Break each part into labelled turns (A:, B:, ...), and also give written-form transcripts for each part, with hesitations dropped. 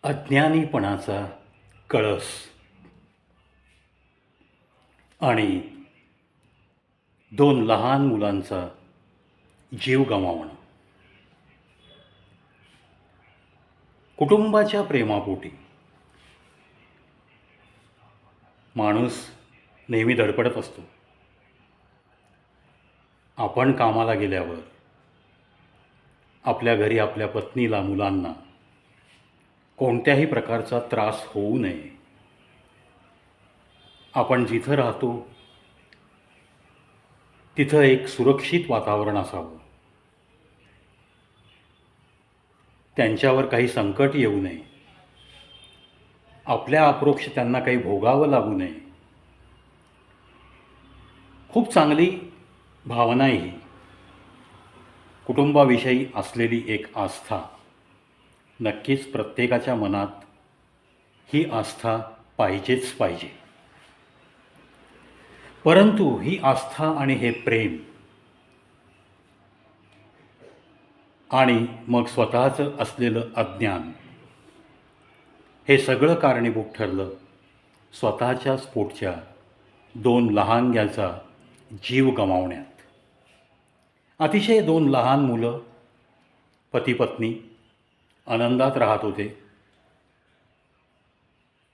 A: अज्ञानीपणाचा कळस आणि दोन लहान मुलांचा जीव गमावणं. कुटुंबाच्या प्रेमापोटी माणूस नेहमी धडपडत असतो. आपण कामाला गेल्यावर आपल्या घरी आपल्या पत्नीला, मुलांना कोणत्याही प्रकारचा त्रास होऊ नये. आपण जिथं राहतो तिथं एक सुरक्षित वातावरण असावं. त्यांच्यावर काही संकट येऊ नये. आपल्या अप्रोक्ष त्यांना काही भोगावं लागू नये. खूप चांगली भावना आहे ही. कुटुंबाविषयी असलेली एक आस्था. नक्कीच प्रत्येकाच्या मनात ही आस्था पाहिजेच पाहिजे. परंतु ही आस्था आणि हे प्रेम आणि मग स्वतःचं असलेलं अज्ञान हे सगळं कारणीभूत ठरलं स्वतःच्याच पोटच्या दोन लहानग्याचा जीव गमावण्यात. अतिशय दोन लहान मुलं, पती पत्नी आनंदात राहत होते.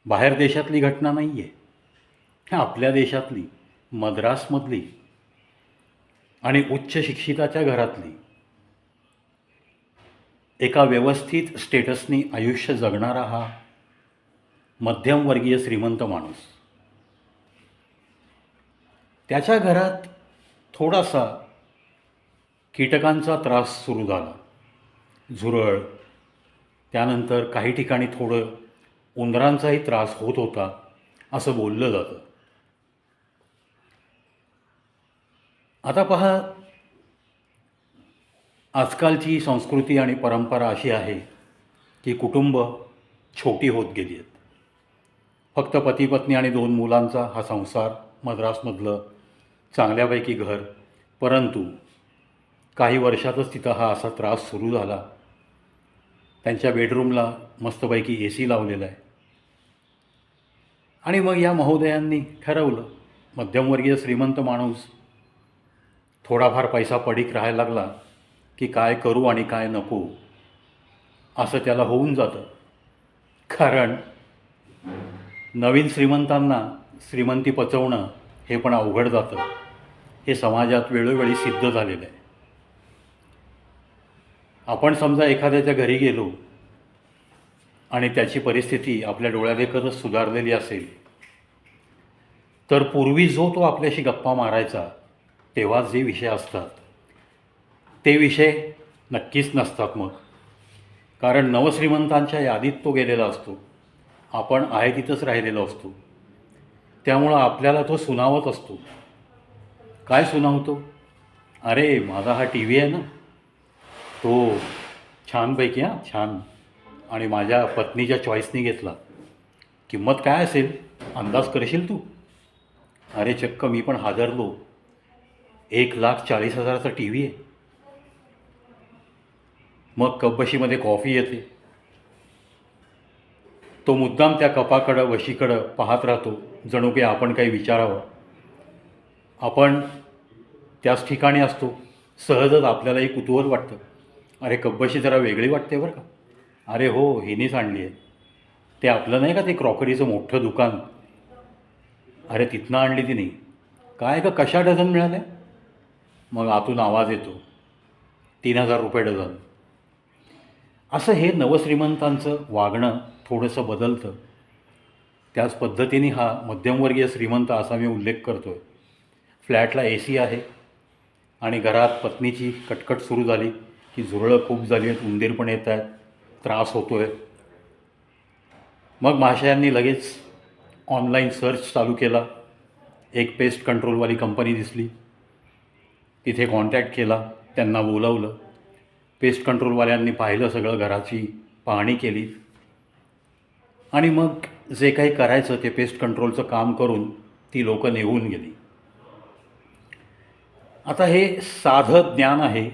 A: बाहेर देशातली घटना नाही आहे, आपल्या देशातली, मद्रासमधली आणि उच्च शिक्षिताच्या घरातली. एका व्यवस्थित स्टेटसनी आयुष्य जगणारा हा मध्यमवर्गीय श्रीमंत माणूस. त्याच्या घरात थोडासा कीटकांचा त्रास सुरू झाला. झुरळ, त्यानंतर काही ठिकाणी थोडं उंदरांचाही त्रास होत होता असं बोललं जातं. आता पहा, आजकालची संस्कृती आणि परंपरा अशी आहे की कुटुंब छोटी होत गेली आहेत. फक्त पती पत्नी आणि दोन मुलांचा हा संसार, मद्रासमधलं चांगल्यापैकी घर. परंतु काही वर्षातच तिथं हा असा त्रास सुरू झाला. त्यांच्या बेडरूमला मस्तपैकी AC लावलेला आहे. आणि मग या महोदयांनी ठरवलं, मध्यमवर्गीय श्रीमंत माणूस थोडाफार पैसा पडीक राहायला लागला की काय करू आणि काय नको असं त्याला होऊन जातं. कारण नवीन श्रीमंतांना श्रीमंती पचवणं हे पण अवघड जातं. हे समाजात वेळोवेळी सिद्ध झालेलं आहे. आपण समजा एखाद्याच्या घरी गेलो आणि त्याची परिस्थिती आपल्या डोळ्यादेखतच सुधारलेली असेल, तर पूर्वी जो तो आपल्याशी गप्पा मारायचा तेव्हा जे विषय असतात ते विषय नक्कीच नसतात मग. कारण नवश्रीमंतांच्या यादीत तो गेलेला असतो, आपण आहे तिथंच राहिलेलो असतो. त्यामुळं आपल्याला तो सुनावत असतो. काय सुनावतो? अरे माझा हा TV आहे ना, तो छानपैकी, छान, आणि माझ्या पत्नीच्या चॉईसनी घेतला. किंमत काय असेल अंदाज करशील तू? अरे चक्क मी पण हादरलो. 1,40,000चा TV आहे. मग कपबशीमध्ये कॉफी येते. तो मुद्दाम त्या कपाकडं, वशीकडं पाहत राहतो, जणू की आपण काही विचारावं. आपण त्याच ठिकाणी असतो. सहजच आपल्यालाही कुतूहल वाटतं. अरे कपबशी जरा वेगळी वाटते बरं का. अरे हो, हिनीच आणली आहे. ते आपलं नाही का ते क्रॉकरीचं मोठं दुकान, अरे तिथनं आणली ती नाही. काय का कशा डझन मिळाल्या? मग आतून आवाज येतो, 3,000 रुपये डझन. असं हे नवश्रीमंतांचं वागणं थोडंसं बदलतं. त्याच पद्धतीने हा मध्यमवर्गीय श्रीमंत, असा मी उल्लेख करतो आहे. फ्लॅटला AC आहे आणि घरात पत्नीची कटकट सुरू झाली की झुरळं खूप झाली आहेत, उंदीर पण येत आहेत, त्रास होतो आहे. मग महाशयांनी लगेच ऑनलाईन सर्च चालू केला. एक पेस्ट कंट्रोलवाली कंपनी दिसली, तिथे कॉन्टॅक्ट केला, त्यांना बोलावलं. पेस्ट कंट्रोलवाल्यांनी पाहिलं, सगळं घराची पाहणी केली आणि मग जे काही करायचं ते पेस्ट कंट्रोलचं काम करून ती लोकं निघून गेली. आता हे साधं ज्ञान आहे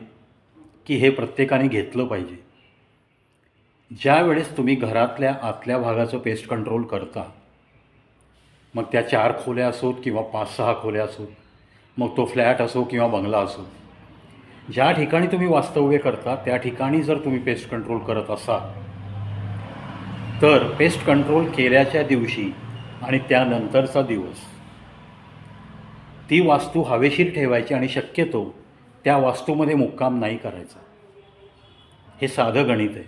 A: की हे प्रत्येकाने घेतलं पाहिजे. ज्या वेळेस तुम्ही घरातल्या आतल्या भागाचं पेस्ट कंट्रोल करता, मग त्या 4 खोल्या असोत किंवा 5-6 खोल्या असोत, मग तो फ्लॅट असो किंवा बंगला असो, ज्या ठिकाणी तुम्ही वास्तव्य करता त्या ठिकाणी जर तुम्ही पेस्ट कंट्रोल करत असाल, तर पेस्ट कंट्रोल केल्याच्या दिवशी आणि त्यानंतरचा दिवस ती वास्तू हवेशीर ठेवायची आणि शक्यतो त्या वास्तूमध्ये मुक्काम नाही करायचा. हे साधं गणित आहे.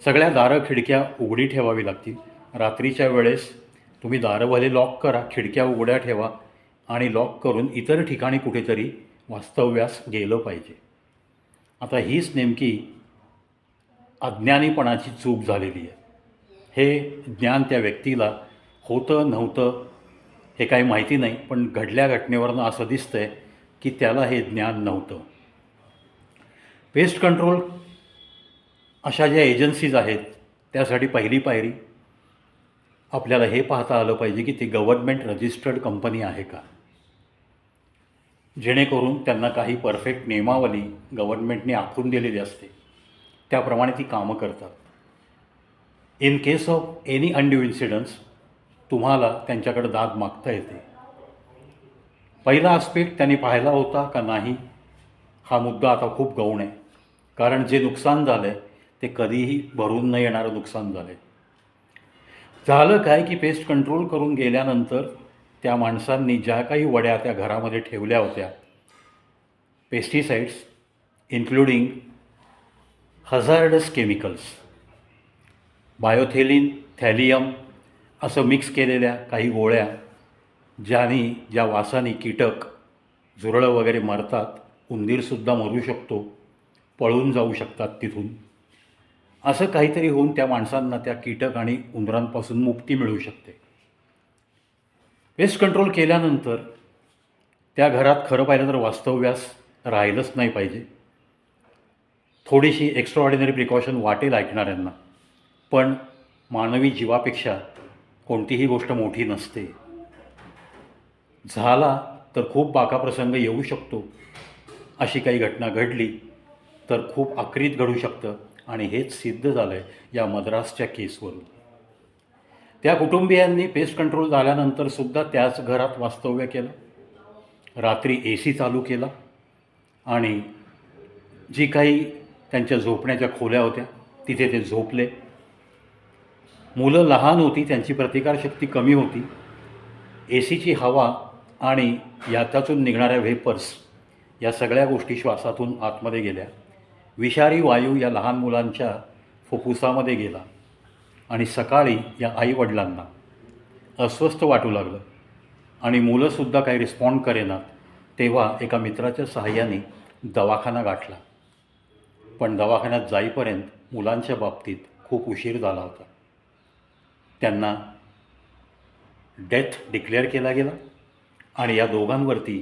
A: सगळ्या दारं खिडक्या उघडी ठेवावी लागतील. रात्रीच्या वेळेस तुम्ही दारं भले लॉक करा, खिडक्या उघड्या ठेवा आणि लॉक करून इतर ठिकाणी कुठेतरी वास्तव्यास गेलं पाहिजे. आता हीच नेमकी अज्ञानीपणाची चूक झालेली आहे. हे ज्ञान त्या व्यक्तीला होतं नव्हतं हे काही माहिती नाही, पण घडल्या घटनेवरनं असं दिसतं आहे की त्याला हे ज्ञान नव्हतं. पेस्ट कंट्रोल अशा ज्या एजन्सीज आहेत त्यासाठी पहिली पायरी आपल्याला हे पाहता आलं पाहिजे की ती गव्हर्नमेंट रजिस्टर्ड कंपनी आहे का, जेणेकरून त्यांना काही परफेक्ट नियमावली गव्हर्नमेंटने आखून दिलेली असते, त्याप्रमाणे ती कामं करतात. In case of any undue incidence तुम्हाला त्यांच्याकडे दाद मागता येते. पहिला आस्पेक्ट त्यांनी पाहिला होता का नाही हा मुद्दा आता खूप गौण आहे, कारण जे नुकसान झालं आहे ते कधीही भरून न येणारं नुकसान झालं आहे. झालं काय की पेस्ट कंट्रोल करून गेल्यानंतर त्या माणसांनी ज्या काही वड्या त्या घरामध्ये ठेवल्या होत्या, पेस्टिसाइड्स इन्क्लुडिंग हझार्डस केमिकल्स, बायोथेलिन, थॅलियम असं मिक्स केलेल्या काही गोळ्या, ज्या वासाने कीटक, झुरळं वगैरे मरतात, उंदीरसुद्धा मरू शकतो, पळून जाऊ शकतात तिथून, असं काहीतरी होऊन त्या माणसांना त्या कीटक आणि उंदरांपासून मुक्ती मिळू शकते. पेस्ट कंट्रोल केल्यानंतर त्या घरात खरं पाहिलं तर वास्तव्यास राहिलंच नाही पाहिजे. थोडीशी एक्स्ट्राऑर्डिनरी प्रिकॉशन वाटेल ऐकणाऱ्यांना, पण मानवी जीवापेक्षा कोणतीही गोष्ट मोठी नसते. झाला तर खूप बाका प्रसंग येऊ शकतो. अशी काही घटना घडली तर खूप आक्रीत घडू शकतं आणि हेच सिद्ध झालं आहे या मद्रासच्या केसवरून. त्या कुटुंबियांनी पेस्ट कंट्रोल झाल्यानंतरसुद्धा त्याच घरात वास्तव्य केलं, रात्री AC चालू केला आणि जी काही त्यांच्या झोपण्याच्या खोल्या होत्या तिथे ते झोपले. मुलं लहान होती, त्यांची प्रतिकारशक्ती कमी होती. ACची हवा आणि त्यातून निघणाऱ्या व्हेपर्स या सगळ्या गोष्टी श्वासातून आतमध्ये गेल्या. विषारी वायू या लहान मुलांच्या फुफ्फुसामध्ये गेला आणि सकाळी या आईवडिलांना अस्वस्थ वाटू लागलं आणि मुलंसुद्धा काही रिस्पॉन्ड करेनात. तेव्हा एका मित्राच्या सहाय्याने दवाखाना गाठला, पण दवाखान्यात जाईपर्यंत मुलांच्या बाबतीत खूप उशीर झाला होता. त्यांना डेथ डिक्लेअर केला गेला आणि या दोघांवरती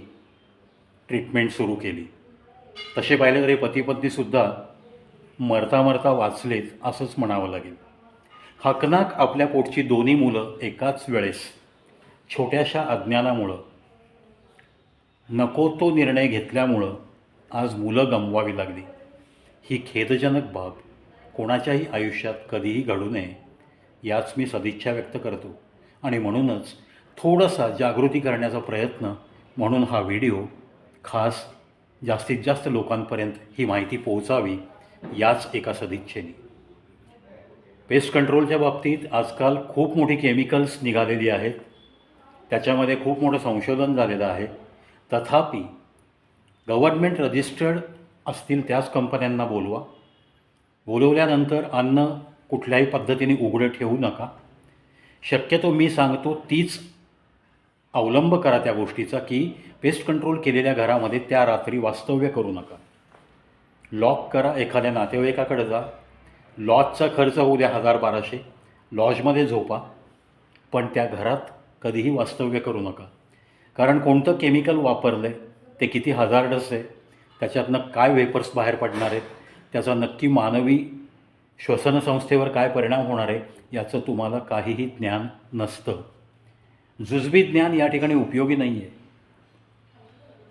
A: ट्रीटमेंट सुरू केली. तसे पाहिले तरी पती पत्नीसुद्धा मरता मरता वाचलेत असंच म्हणावं लागेल. हकनाक आपल्या पोटची दोन्ही मुलं एकाच वेळेस छोट्याशा अज्ञानामुळं, नको तो निर्णय घेतल्यामुळं आज मुलं गमवावी लागली. ही खेदजनक बाब कोणाच्याही आयुष्यात कधीही घडू नये याच मी सदिच्छा व्यक्त करतो आणि म्हणूनच थोडासा जागृती करण्याचा प्रयत्न म्हणून हा व्हिडिओ खास जास्तीत जास्त लोकांपर्यंत ही माहिती पोहोचावी याच एका सदिच्छेने. पेस्ट कंट्रोलच्या बाबतीत आजकाल खूप मोठी केमिकल्स निघालेली आहेत, त्याच्यामध्ये खूप मोठं संशोधन झालेलं आहे. तथापि गव्हर्नमेंट रजिस्टर्ड असतील त्याच कंपन्यांना बोलवा. बोलवल्यानंतर अन्न कुठल्याही पद्धतीने उघडं ठेवू नका. शक्यतो मी सांगतो तीच अवलंब करा त्या गोष्टीचा की पेस्ट कंट्रोल केलेल्या घरामध्ये त्या रात्री वास्तव्य करू नका. लॉक करा, एखाद्या नातेवाईकाकडे जा. लॉजचा खर्च होऊ द्या 1000-1200, लॉजमध्ये झोपा, पण त्या घरात कधीही वास्तव्य करू नका. कारण कोणतं केमिकल वापरलं आहे, ते किती हजार्डस आहे, त्याच्यातनं काय वेपर्स बाहेर पडणार आहेत, त्याचा नक्की मानवी श्वसनसंस्थेवर काय परिणाम होणार आहे याचं तुम्हाला काहीही ज्ञान नसतं. जुजबी ज्ञान या ठिकाणी उपयोगी नाही आहे,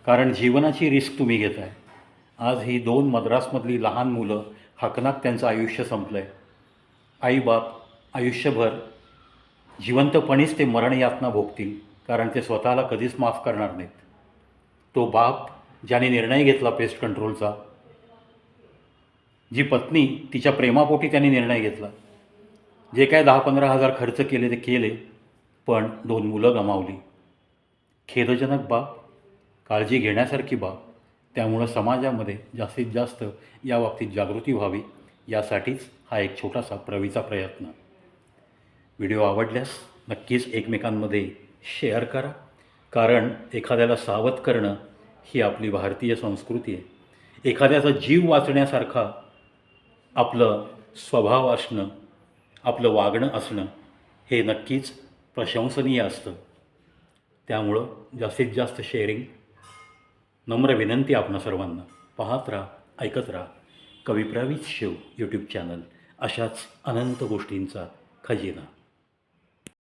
A: कारण जीवनाची रिस्क तुम्ही घेताय. आज ही 2 मद्रासमधली लहान मुलं हकनाक त्यांचं आयुष्य संपलं आहे. आईबाप आयुष्यभर जिवंतपणीच ते मरणयातना भोगतील, कारण ते स्वतःला कधीच माफ करणार नाहीत. तो बाप ज्याने निर्णय घेतला पेस्ट कंट्रोलचा, जी पत्नी तिच्या प्रेमापोटी त्यांनी निर्णय घेतला, जे काय 10-15 हजार खर्च केले ते केले, पण 2 मुलं गमावली. खेदजनक बाब, काळजी घेण्यासारखी बाब. त्यामुळं समाजामध्ये जास्तीत जास्त या बाबतीत जागृती व्हावी, यासाठीच हा एक छोटासा प्रवीचा प्रयत्न. व्हिडिओ आवडल्यास नक्कीच एकमेकांमध्ये शेअर करा, कारण एखाद्याला सावध करणं ही आपली भारतीय संस्कृती आहे. एखाद्याचा जीव वाचण्यासारखा आपलं स्वभाव असणं, आपलं वागणं असणं हे नक्कीच प्रशंसनीय असतं. त्यामुळं जास्तीत जास्त शेअरिंग. नम्र विनंती आपणा सर्वांना. पाहत राहा, ऐकत राहा कवी प्रवीत शिव यूट्यूब चॅनल. अशाच अनंत गोष्टींचा खजिना.